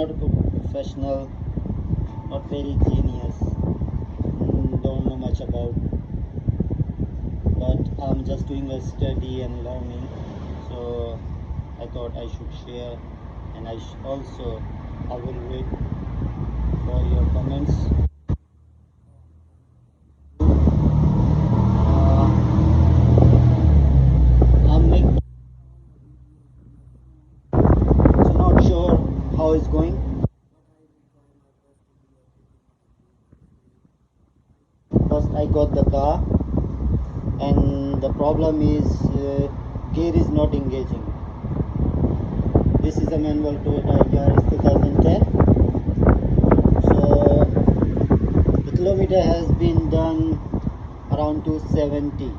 not a professional, not very genius, don't know much about, but I'm just doing a study and learning. So I thought I should share, and also I will wait for your comments. I'm not sure how it's going. First I got the car, and the problem is gear is not engaging. This is a manual Toyota Yaris 2010. So the kilometer has been done around 270.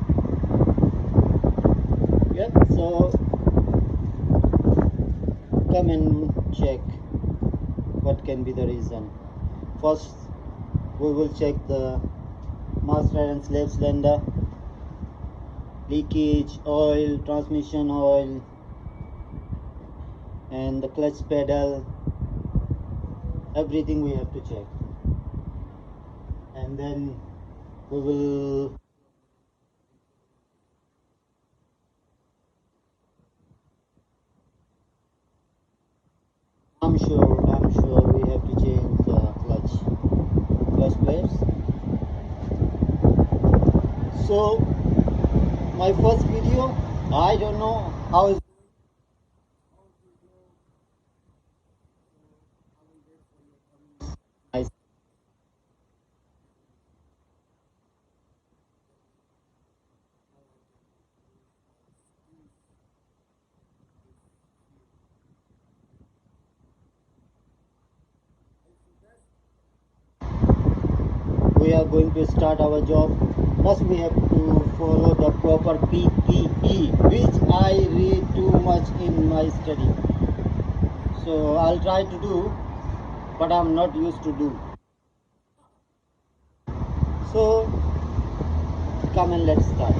Yep, so come and check what can be the reason. First we will check the master and slave cylinder, leakage, oil, transmission oil, and the clutch pedal. Everything we have to check, and then we will I'm sure we have to change the clutch plates. So my first video, I don't know how it's nice. We are going to start our job. First we have to follow the proper PPE, which I read too much in my study. So I'll try to do, but I'm not used to do. So come and let's start.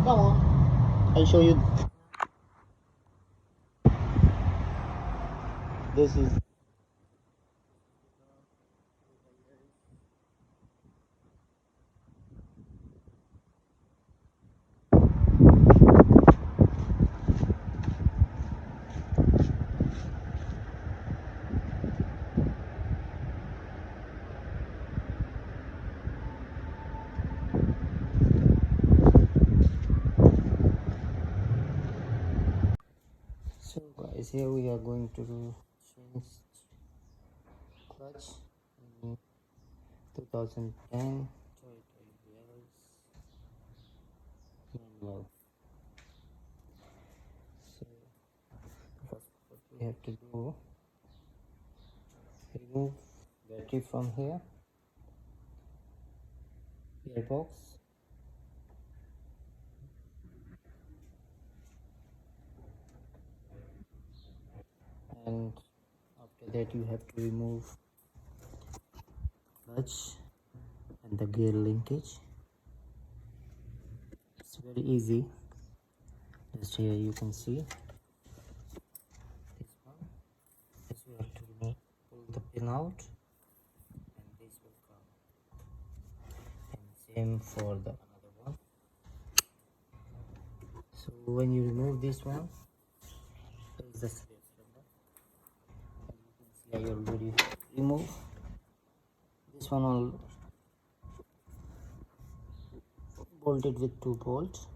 Come on, I'll show you. This is so guys, here we are going to change clutch in 2010 Toyota Yaris manual. So first what we have to do, remove battery from here, gearbox, and after that you have to remove clutch and the gear linkage. It's very easy. Just here you can see this one. This we have to remove, pull the pin out, and this will come. And same for the another one. So when you remove this one, there is the slip cylinder. And you can see I already remove this one, all bolted with 2 bolts.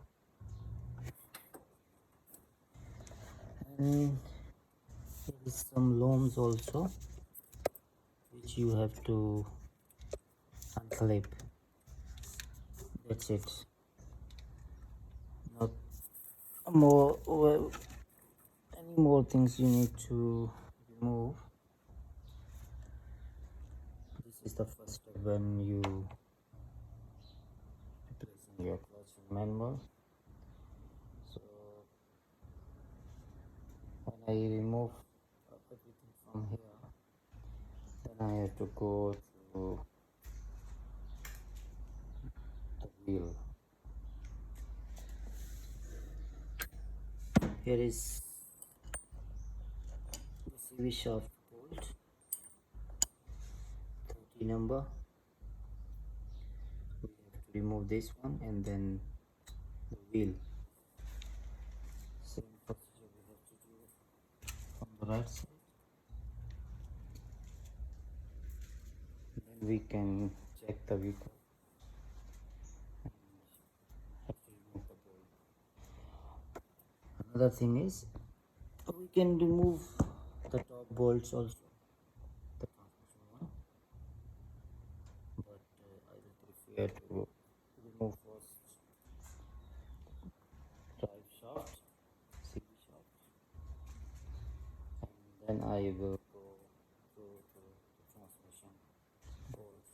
And there is some loams also, which you have to unclip. That's it. Not more, well, any more things you need to remove. This is the first step when you replacing your clutch and manual. So when I remove everything from here, then I have to go to the wheel. here is the CV shaft bolt, 30 number. We have to remove this one, and then the wheel. Same procedure we have to do from the right side. Then we can check the vehicle and have to remove the bolt. Another thing is, we can remove the top bolts also, the transmission one, but I will prefer to remove first drive shaft, CV shaft, and then I will go through to the transmission bolts.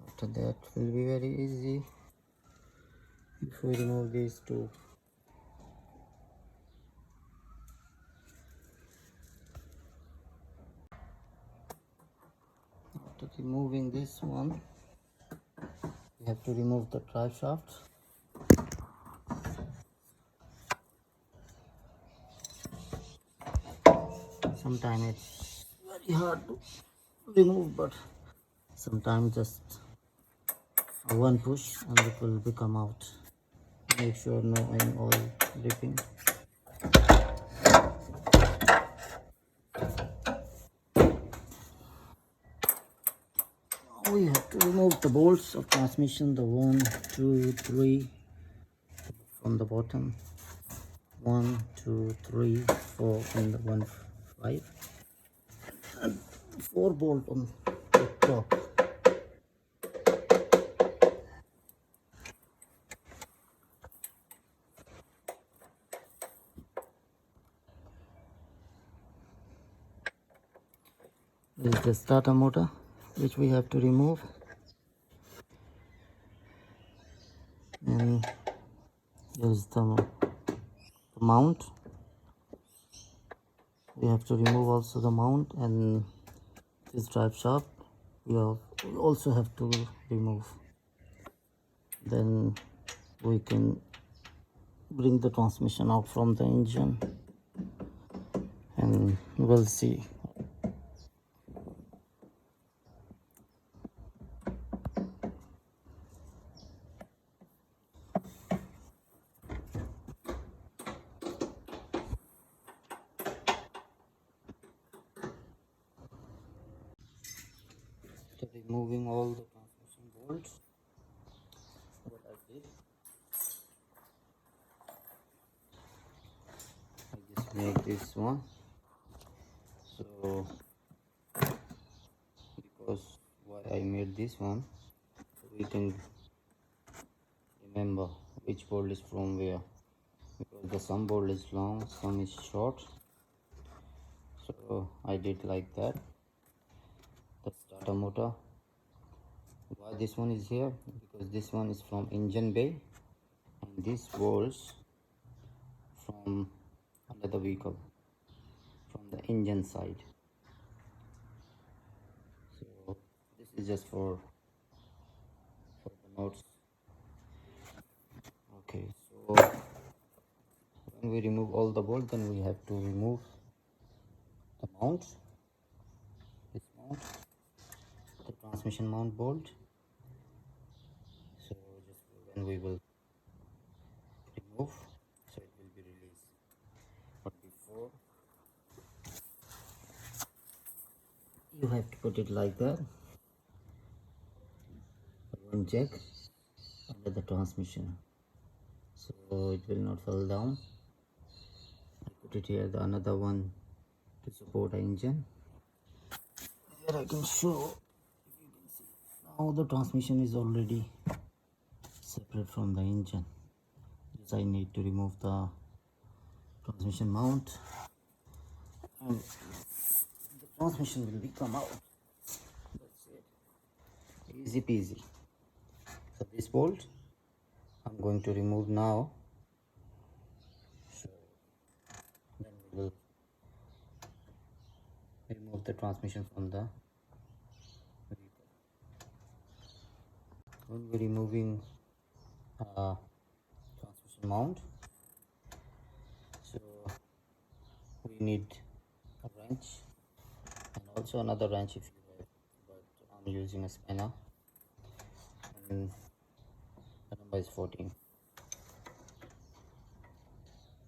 After that will be very easy if we remove these two. After removing this one, we have to remove the drive shaft. Sometimes it's very hard to remove, but sometimes just one push and it will become out. Make sure no any oil dripping. Now we have to remove the bolts of transmission, the 1, 2, 3 from the bottom, 1, 2, 3, 4 and the 1, 5, and 4 bolt on the top. This is the starter motor which we have to remove, and here's the mount. We have to remove also the mount, and this drive shaft we also have to remove. Then we can bring the transmission out from the engine and we'll see. After removing all the transmission bolts, what I did, I just make this one. So because why I made this one, so we can remember which bolt is from where, because the some bolt is long, some is short. So I did like that. The starter motor, why this one is here, because this one is from engine bay and this bolts from another vehicle, from the engine side. So this is just for the notes. Okay, so when we remove all the bolts, then we have to remove the mount, this mount, the transmission mount bolt. So just when we will remove, so it will be released. But before, you have to put it like that, one jack under the transmission, so it will not fall down. I put it here, the another one to support the engine. Here I can show, if you can see Now the transmission is already separate from the engine. Yes, I need to remove the transmission mount and the transmission will come out. That's it. Easy peasy. So this bolt I'm going to remove now. So then we will remove the transmission from the vehicle. When we're removing transmission mount, so we need a wrench and also another wrench if you have, but I'm using a spanner and the number is 14.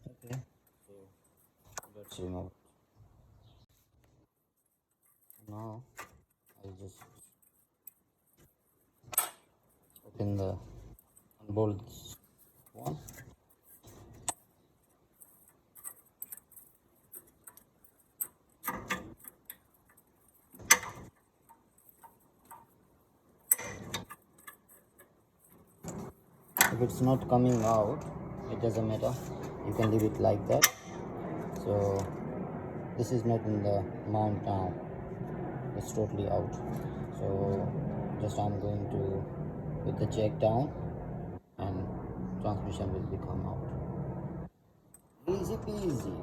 Okay, so let's remove it. Now I'll just open the unbolt this one. If it's not coming out, it doesn't matter, you can leave it like that. So this is not in the mount now, it's totally out. So just I'm going to put the jack down and transmission will come out. Easy peasy.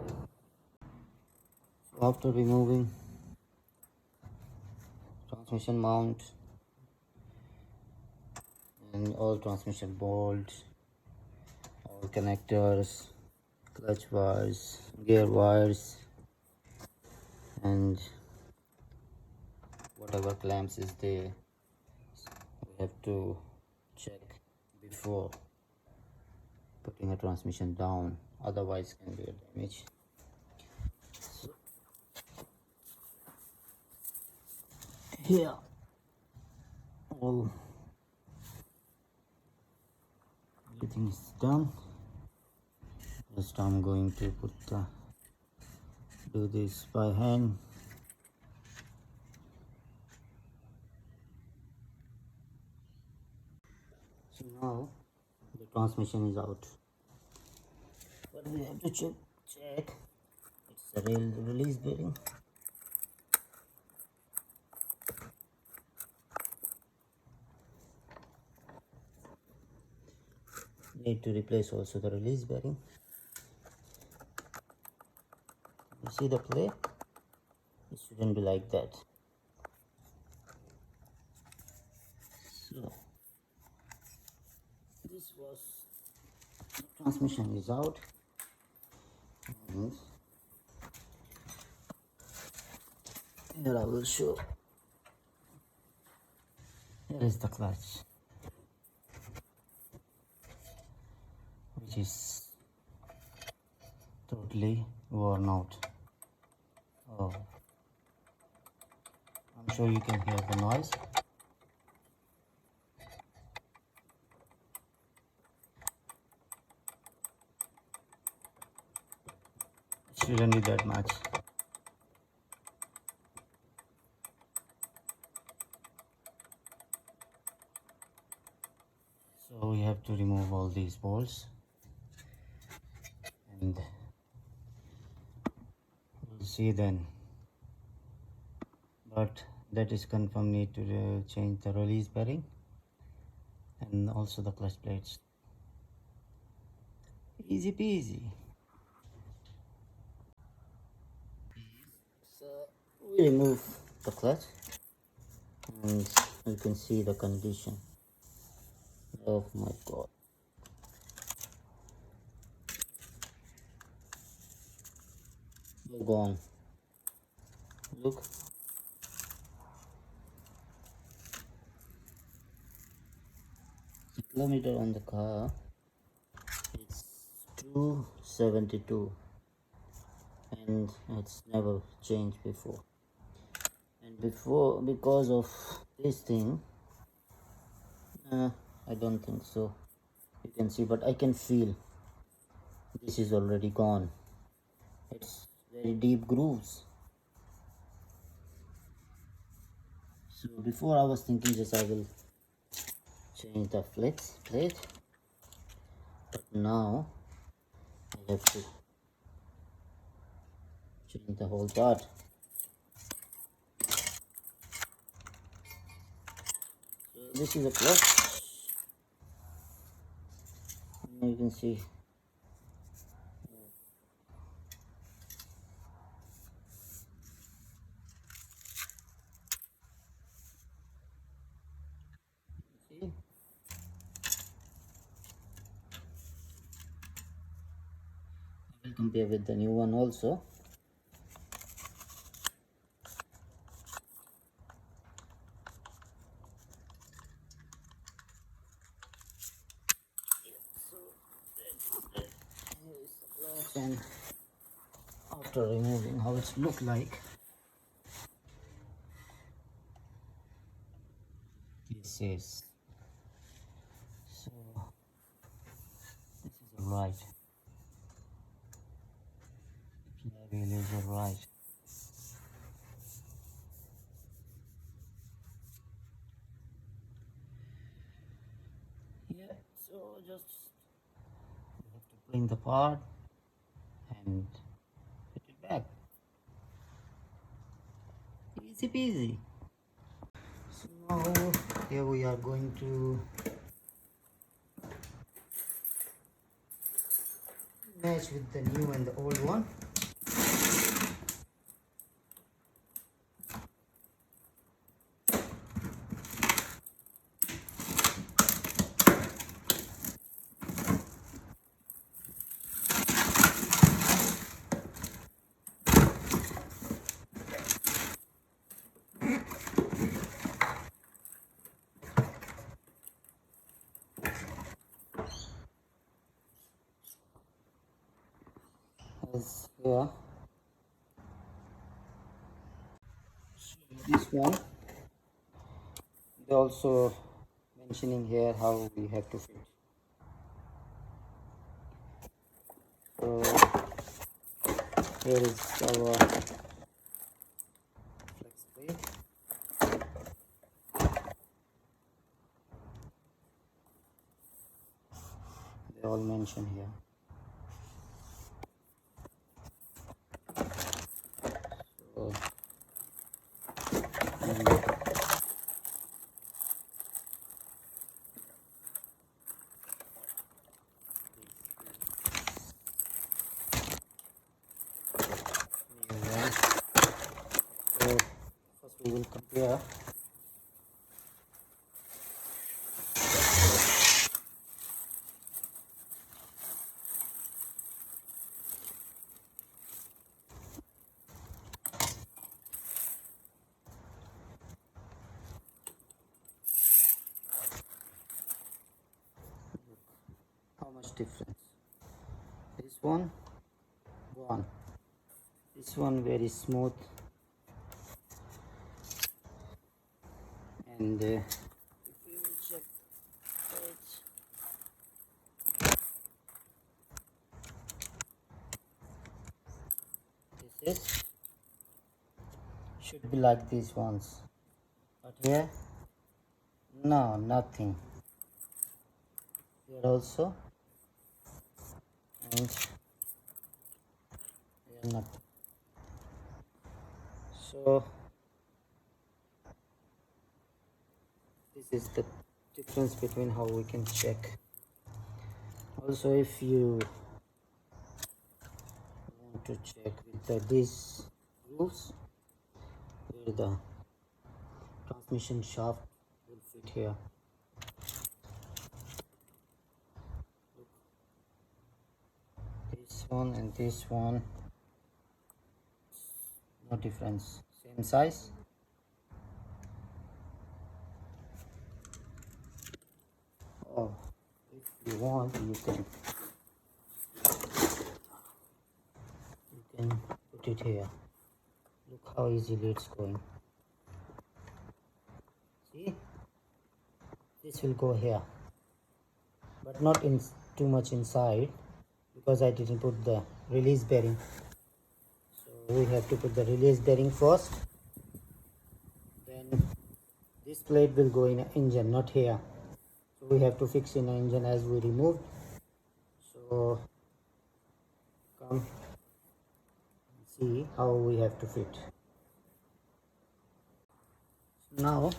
So after removing transmission mount and all transmission bolts, all connectors, clutch wires, gear wires, and whatever clamps is there, we have to check before putting a transmission down, otherwise can be a damage. So here all everything is done. Just I'm going to do this by hand. So now the transmission is out, but we have to check it's a release bearing. Need to replace also the release bearing. You see the play? It shouldn't be like that. So this was the transmission is out, and here I will show. Here is the clutch, which is totally worn out. Oh, I'm sure you can hear the noise. It shouldn't be that much. So we have to remove all these bolts, and we'll see then. But that is confirmed, need to change the release bearing and also the clutch plates. Easy peasy. So we remove the clutch and you can see the condition. Oh my god. They're gone. Look. The kilometer on the car is 272 and it's never changed before. And before, because of this thing, I don't think so. You can see, but I can feel this is already gone. It's very deep grooves. So before I was thinking just I will change the flex plate, but now I have to change the whole part. So this is a clutch. You can see see I will compare with the new one also. So here is the clutch, and after removing how it look like, this is so this is a right wheel is a right. Yeah, so just you have to bring the part and put it back. Easy peasy. So now here we are going to match with the new and the old one. As here, this one they also mentioning here how we have to fit. So here is our flex plate. They all mention here. So so first we will compare. How much difference? This one, this one very smooth, and if you will check this is should be like these ones, but here no, nothing. Here also, and here nothing. So this is the difference between how we can check. Also, if you want to check with these rules, where the transmission shaft will fit here. This one and this one, no difference, same size. Oh, if you want, you can put it here. Look how easily it's going. See, this will go here, but not in too much inside, because I didn't put the release bearing. So we have to put the release bearing first, then This plate will go in an engine, not here. So we have to fix in an engine as we removed. So come see how we have to fit. Now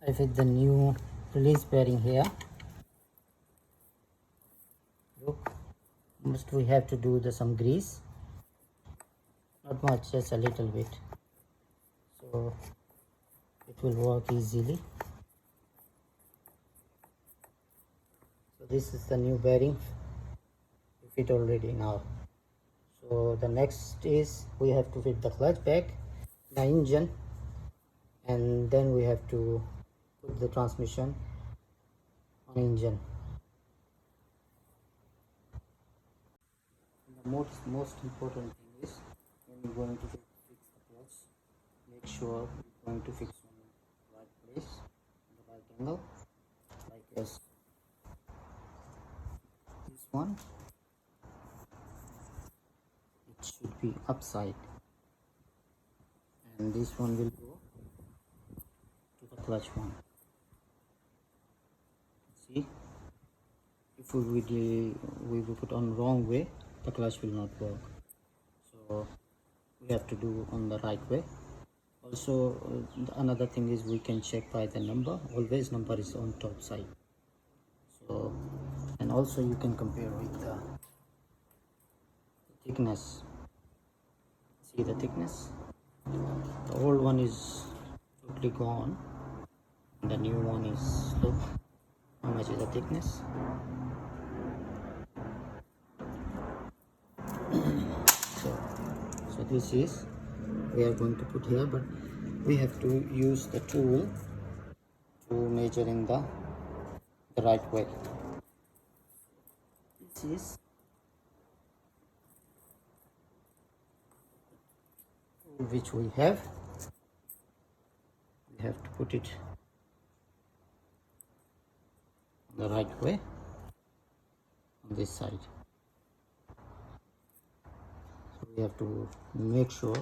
I fit the new release bearing here. Look, first we have to do some grease, not much, just a little bit, so it will work easily. So this is the new bearing, we fit already now. So the next is we have to fit the clutch back, the engine, and then we have to put the transmission on engine. The most important thing is when you're going to fix the clutch, make sure you're going to fix on the right place, the right angle, like as this one. It should be upside, and this one will go to the clutch one. See, if we put on wrong way, the clutch will not work. So we have to do on the right way. Also, another thing is we can check by the number. Always number is on top side. So, and also you can compare with the thickness. See the thickness? The old one is totally gone. The new one is, look how much is the thickness. So this is we are going to put here, but we have to use the tool to measure in the right way. This is which we have to put it the right way on this side. So we have to make sure.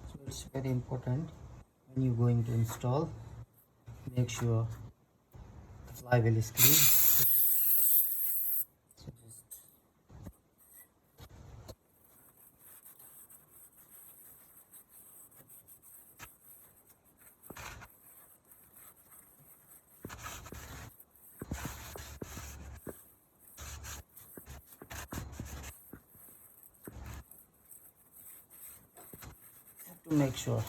So it's very important when you're going to install, make sure the flywheel is clean. So just have to make sure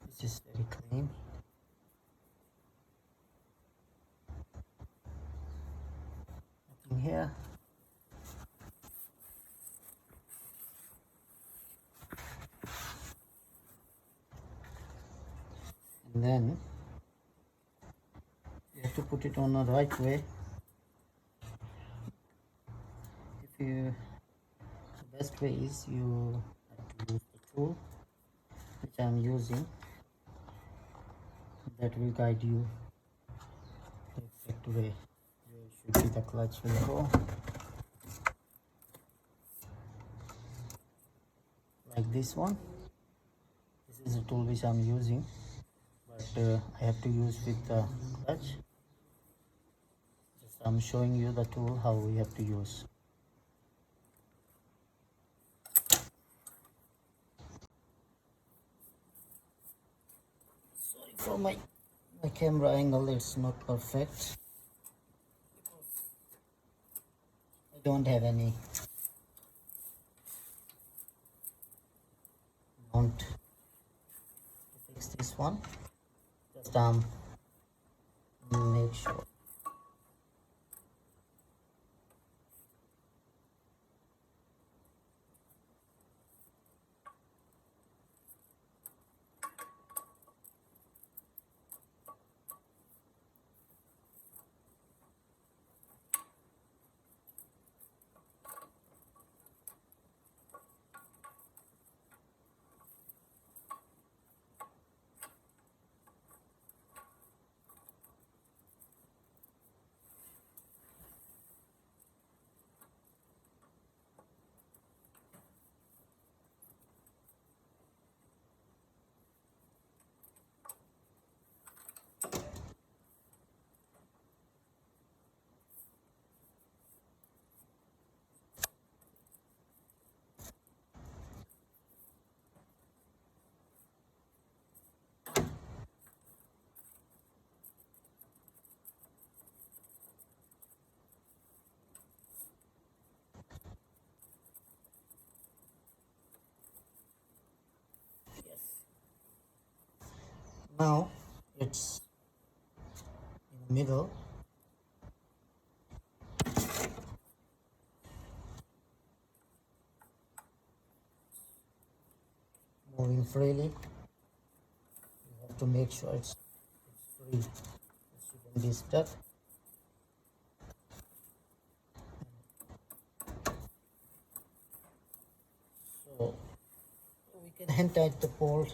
this is very clean. Nothing here. And then you have to put it on the right way. If you, the best way is you have to use the tool which I am using, that will guide you the exact way where should be the clutch will go. Like this one. This is a tool which I am using, but I have to use with the clutch. Just I'm showing you the tool how we have to use. Sorry for my camera angle, it's not perfect. I don't have any mount to fix this one. Just make sure. Now it's in the middle, moving freely. You have to make sure it's free. It shouldn't be stuck. So we can hand tight the bolt.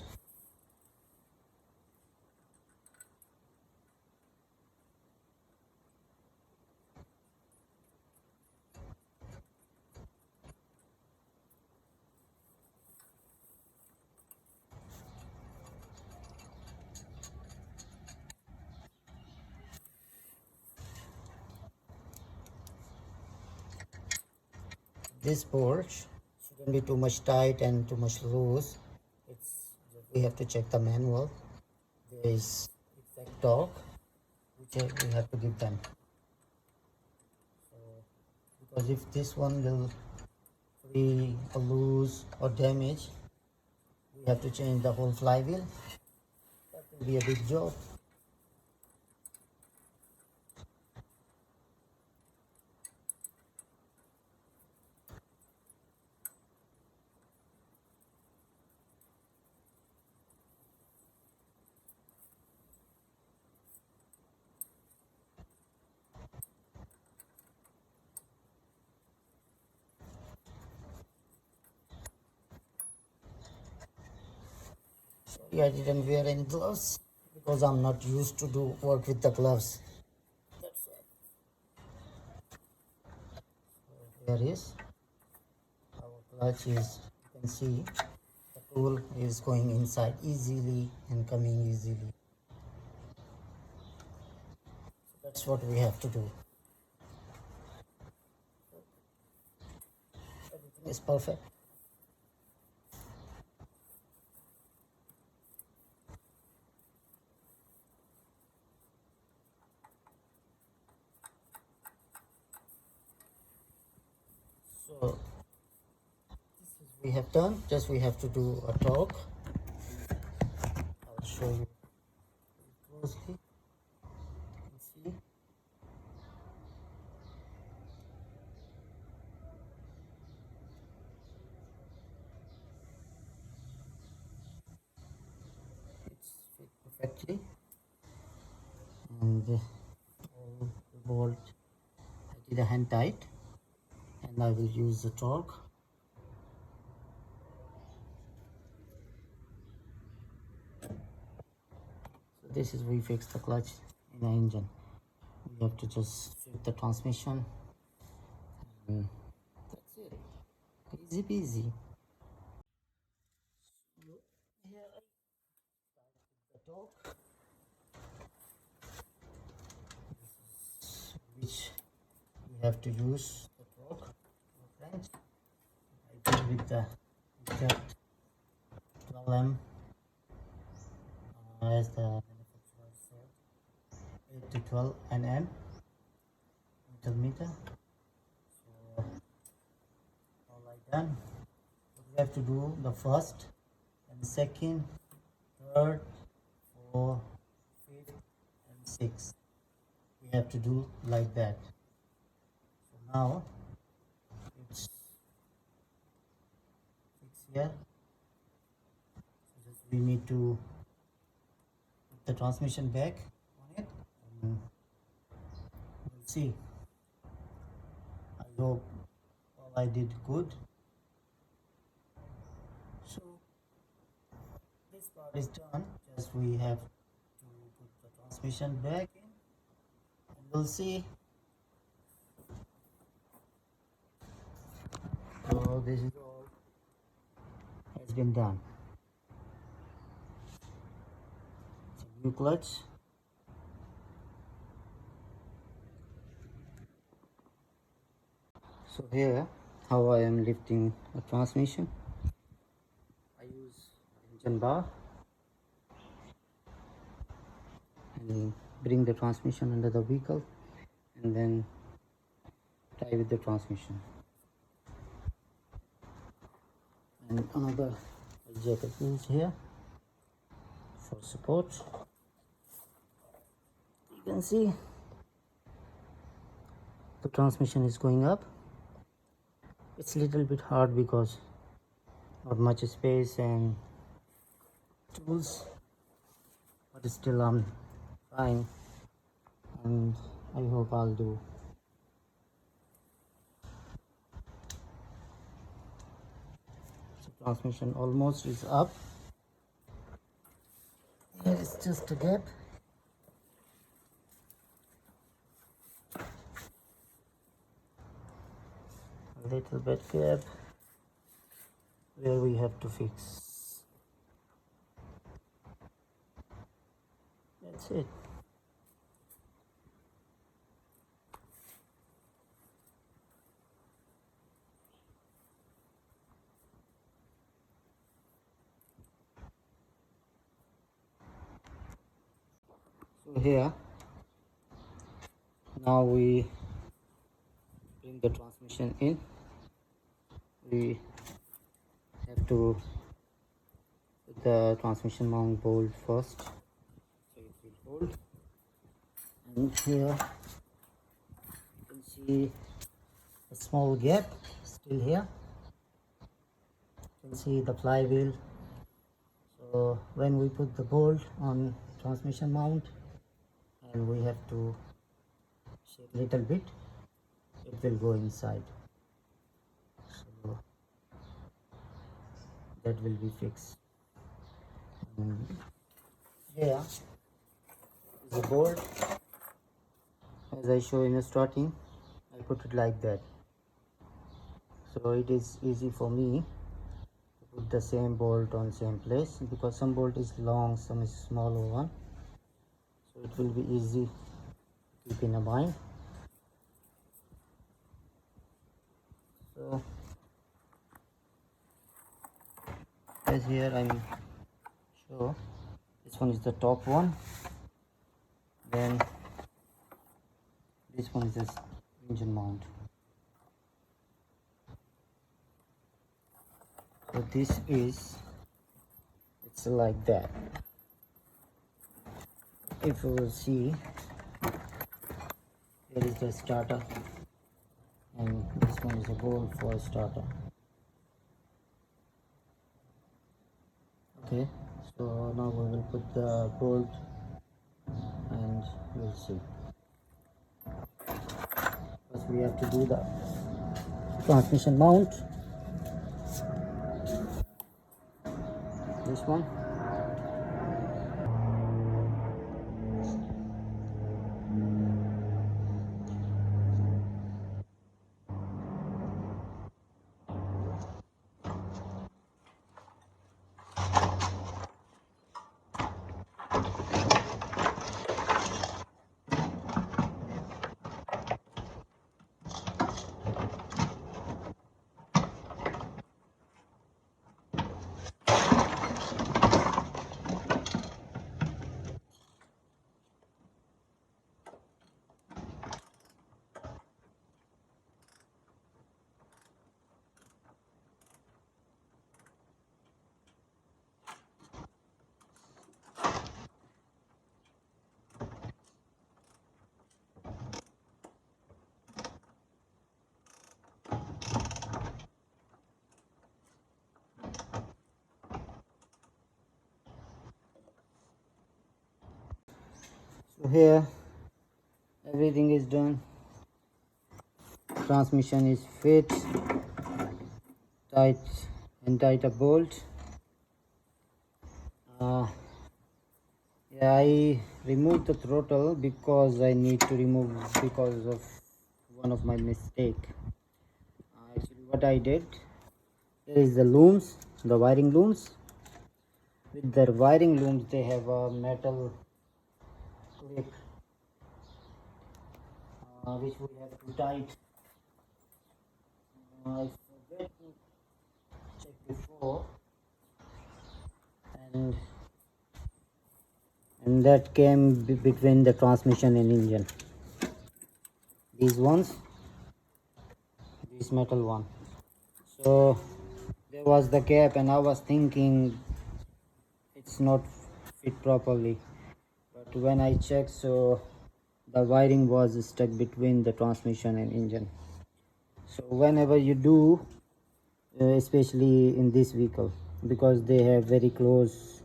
This bolt shouldn't be too much tight and too much loose. We have to check the manual. There is exact torque which we have to give them. So, because if this one will free or lose or damage, we have to change the whole flywheel. That will be a big job. Sorry, I didn't wear any gloves because I'm not used to do work with the gloves. That's why. So here is our clutch is, you can see the tool is going inside easily and coming easily. So that's what we have to do. Everything is perfect. So this is we have done. Just we have to do a torque. I'll show you closely. You can see it's fit perfectly, and all the bolt I did a hand tight, and I will use the torque. So this is we fix the clutch in the engine. We have to just fit the transmission, and that's it. Easy peasy. So here I start with the torque, which we have to use the torque, friends. I did with the exact 12M, as the manufacturer said, 8 to 12 Nm Newton meter. So all I done. What we have to do, the first and second, third, fourth, fifth, and sixth. We have to do like that. So now it's fixed here. So just we need to put the transmission back on it, and we'll see. I hope all I did good. So this part is done. Just we have to put the transmission back in, and we'll see. So this is all has been done. It's a new clutch. So here how I am lifting a transmission. I use engine bar and bring the transmission under the vehicle, and then tie with the transmission. And another jacket is here. for support. You can see the transmission is going up. It's a little bit hard because not much space and tools, but still I'm trying, and I hope I'll do. So transmission almost is up. Here is just a gap. A little bit gap where we have to fix. That's it. So here now we bring the transmission in. We have to put the transmission mount bolt first, so it will hold. And here you can see a small gap still here. You can see the flywheel. So when we put the bolt on transmission mount and we have to shake a little bit, it will go inside. So that will be fixed. And here is a bolt. As I show in the starting, I put it like that. So it is easy for me to put the same bolt on same place, because some bolt is long, some is smaller one. So it will be easy to keep in mind. So as here I'm sure this one is the top one, then this one is this engine mount. So this is, it's like that. If you will see, here is the starter, and this one is a bolt for starter. Okay, so now we will put the bolt and we'll see. First we have to do the transmission mount. This one. So here everything is done. Transmission is fit, tight a bolt. Yeah, I removed the throttle because I need to remove because of one of my mistake. Actually what I did, here is the looms, the wiring looms. With their wiring looms they have a metal clip which we have to tight. I forget to check before, and that came between the transmission and engine. These ones, this metal one. So there was the gap, and I was thinking it's not fit properly. But when I checked, so the wiring was stuck between the transmission and engine. So whenever you do, especially in this vehicle, because they have very close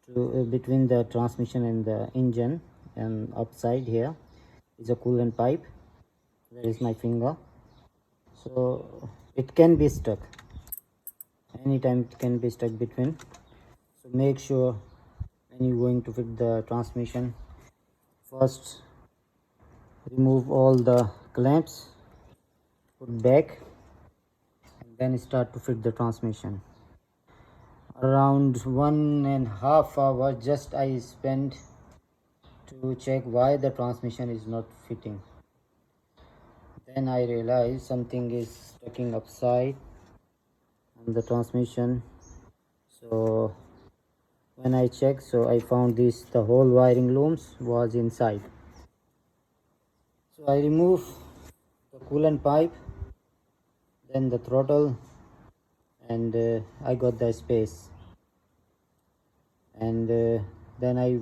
to between the transmission and the engine, and upside here is a coolant pipe. Where is my finger? So it can be stuck anytime, it can be stuck between. So make sure when you're going to fit the transmission, first remove all the clamps, put back, and then start to fit the transmission. Around 1.5 hours just I spent to check why the transmission is not fitting. Then I realized something is sticking upside on the transmission. So when I checked, so I found this, the whole wiring looms was inside. So I removed the coolant pipe, then the throttle, and I got the space. And then I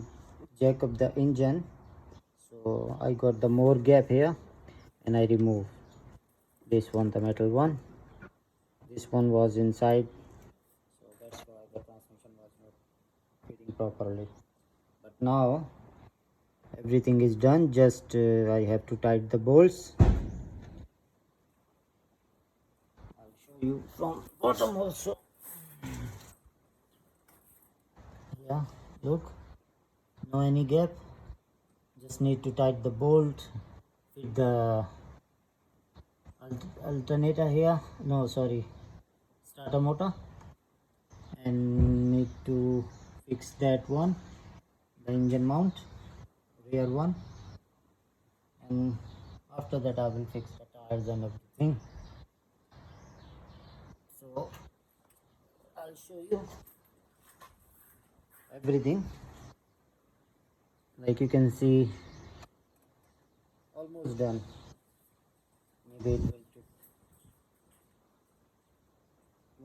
jack up the engine, so I got the more gap here, and I remove this one, the metal one. This one was inside, so that's why the transmission was not fitting properly. But now everything is done, just I have to tighten the bolts. I'll show you from bottom also. Yeah, look, no any gap, just need to tighten the bolt, fit the alternator here, no sorry, starter motor, and need to fix that one, the engine mount, rear one, and after that I will fix the tires and everything. So I'll show you everything. Like you can see, almost done. Maybe it will take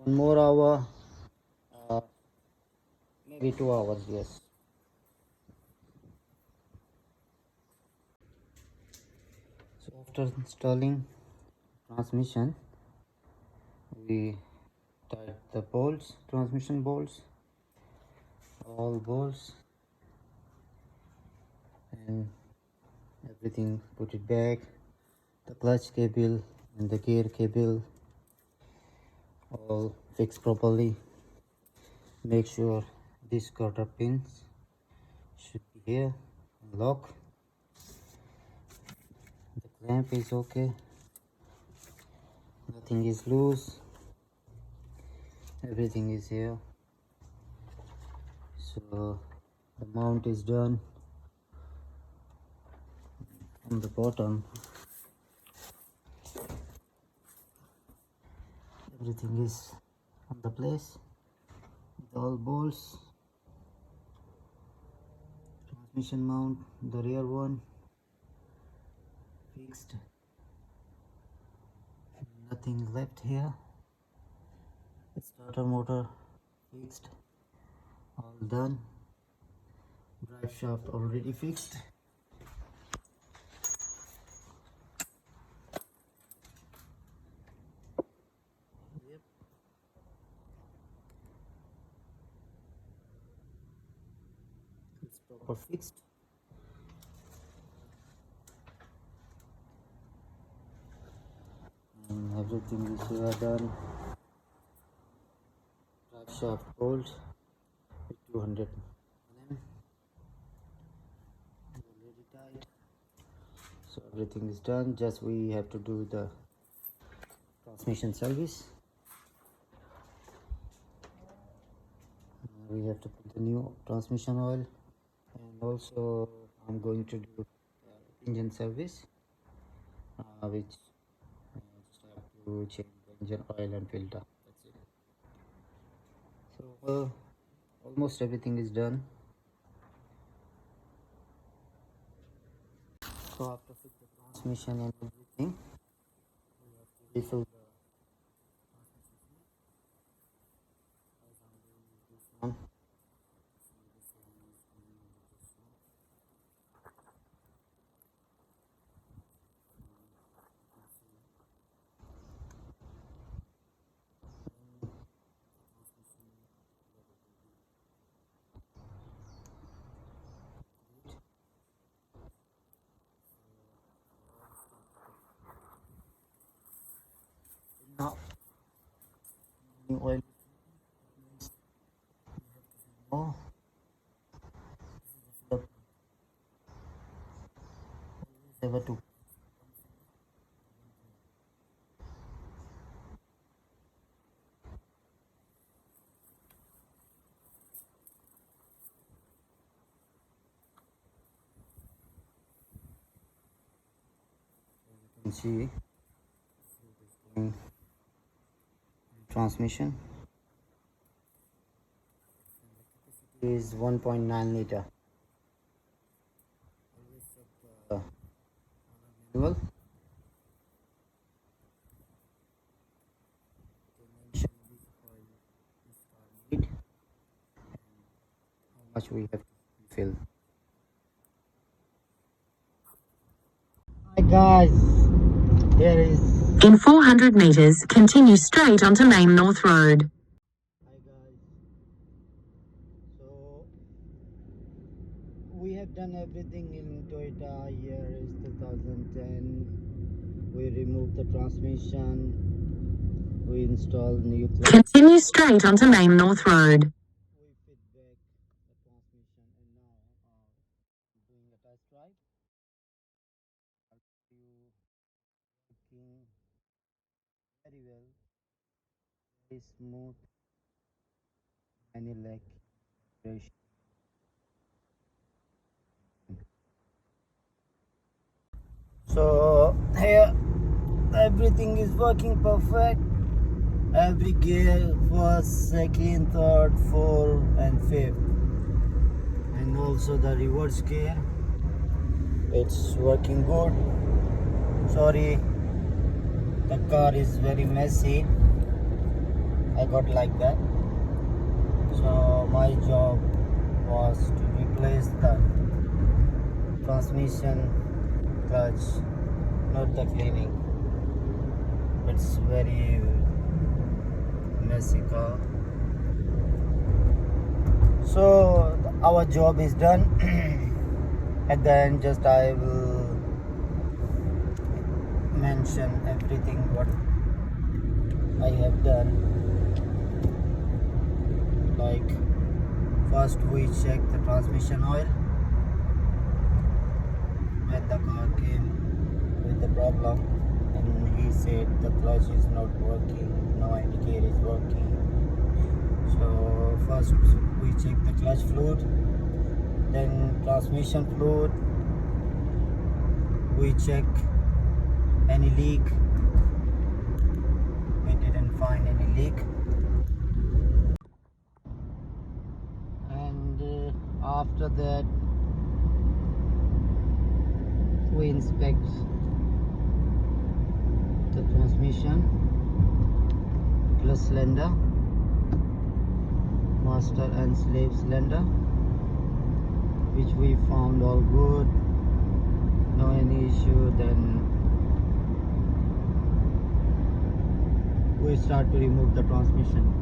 1 more hour, uh, maybe 2 hours, yes. So after installing transmission, we tied the bolts, transmission bolts, all bolts, and everything, put it back, the clutch cable and the gear cable all fixed properly. Make sure these quarter pins should be here, lock, the clamp is okay, nothing is loose, everything is here. So the mount is done. On the bottom everything is on the place with all bolts, transmission mount, the rear one fixed, nothing left here, starter motor fixed, all done, drive shaft already fixed. Yep, it's proper fixed. And everything is here done. Drive shaft bolt with 200 mm already tight. So everything is done, just we have to do the transmission service. We have to put the new transmission oil, and also I'm going to do engine service, which just have to change the engine oil and filter. That's it. So almost everything is done. So after fit the transmission and everything, we have to refill the transmission fluid. As I'm doing with this one, see this one is Now, new oil. Oh, the ever to. You can see in transmission is 1.9 liter. Uh, Manual. Need how much we have to fill. Hi guys, here is. In 400 meters, continue straight onto Main North Road. Hi guys. So we have done everything in Toyota Yaris 2010. We removed the transmission. We installed new clutch. Continue straight onto Main North Road. We fit back the transmission, and now I'm doing a test drive. I'll show you working very well, very smooth, any lag vibration. So here everything is working perfect. Every gear, first, second, third, fourth, and fifth, and also the reverse gear. It's working good. Sorry, the car is very messy. I got like that. So my job was to replace the transmission clutch, not the cleaning. It's very messy car. So our job is done. At the end, just I will mention everything what I have done. Like, first we check the transmission oil. When the car came with the problem, and he said the clutch is not working, no indicator is working. So first we check the clutch fluid, then transmission fluid. We check any leak. We didn't find any leak. And after that we inspect the transmission, clutch cylinder, master and slave cylinder, which we found all good, no any issue. Then we start to remove the transmission.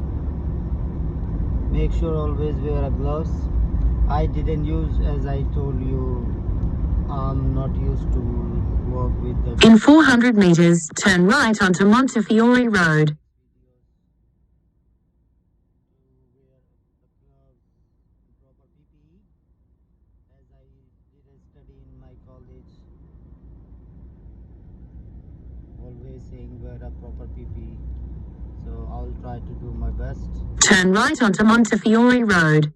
Make sure always wear a gloves. I didn't use, as I told you, I'm not used to work with the. In 400 meters, turn right onto Montefiore Road. Proper PPE, as I did a study in my college, always saying wear a proper PPE. So I'll try to do my best. Turn right onto Montefiore Road.